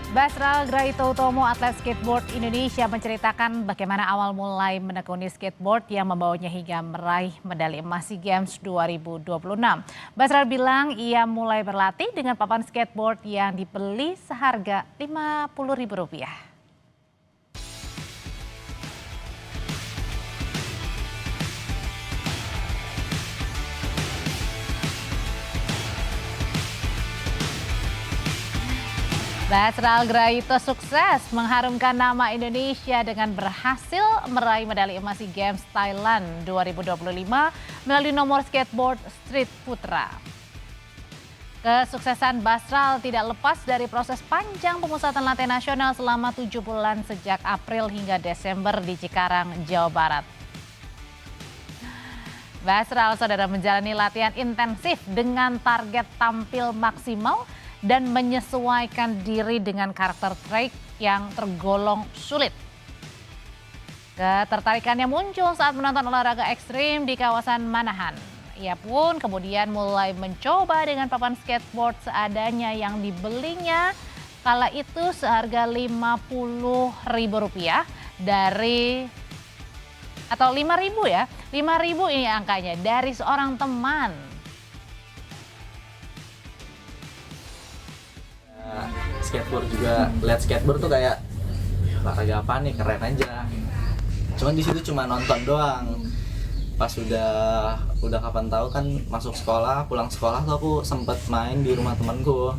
Basral Graitotomo, atlet skateboard Indonesia, menceritakan bagaimana awal mulai menekuni skateboard yang membawanya hingga meraih medali emas SEA Games 2026. Basral bilang ia mulai berlatih dengan papan skateboard yang dibeli seharga Rp50.000. Basral Graito sukses mengharumkan nama Indonesia dengan berhasil meraih medali emas SEA Games Thailand 2025 melalui nomor skateboard street putra. Kesuksesan Basral tidak lepas dari proses panjang pemusatan latihan nasional selama 7 bulan sejak April hingga Desember di Cikarang, Jawa Barat. Basral, saudara, menjalani latihan intensif dengan target tampil maksimal dan menyesuaikan diri dengan karakter track yang tergolong sulit. Ketertarikannya muncul saat menonton olahraga ekstrim di kawasan Manahan. Ia pun kemudian mulai mencoba dengan papan skateboard seadanya yang dibelinya kala itu seharga Rp50.000 dari atau 5.000 ya. 5.000 ini angkanya dari seorang teman. Skateboard juga, lihat skateboard tuh kayak olahraga apa nih, keren aja. Cuman di situ cuma nonton doang. Pas udah kapan tahu kan masuk sekolah, pulang sekolah tuh aku sempet main di rumah temanku.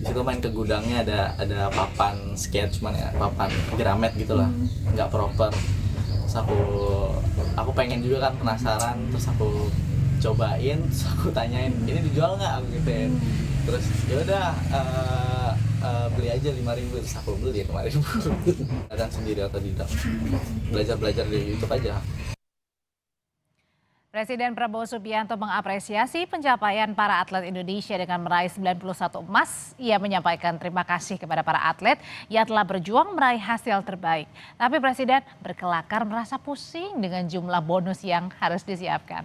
Di situ main ke gudangnya, ada papan skate, cuman ya papan gramet gitulah, nggak proper. Terus aku pengen juga kan, penasaran, terus aku cobain, terus aku tanyain ini dijual nggak, aku gituin. Terus yaudah beli aja 5.000, terus aku beli 5.000. Dan sendiri otodidak, belajar dari YouTube aja. Presiden Prabowo Subianto mengapresiasi pencapaian para atlet Indonesia dengan meraih 91 emas. Ia menyampaikan terima kasih kepada para atlet yang telah berjuang meraih hasil terbaik. Tapi Presiden berkelakar merasa pusing dengan jumlah bonus yang harus disiapkan.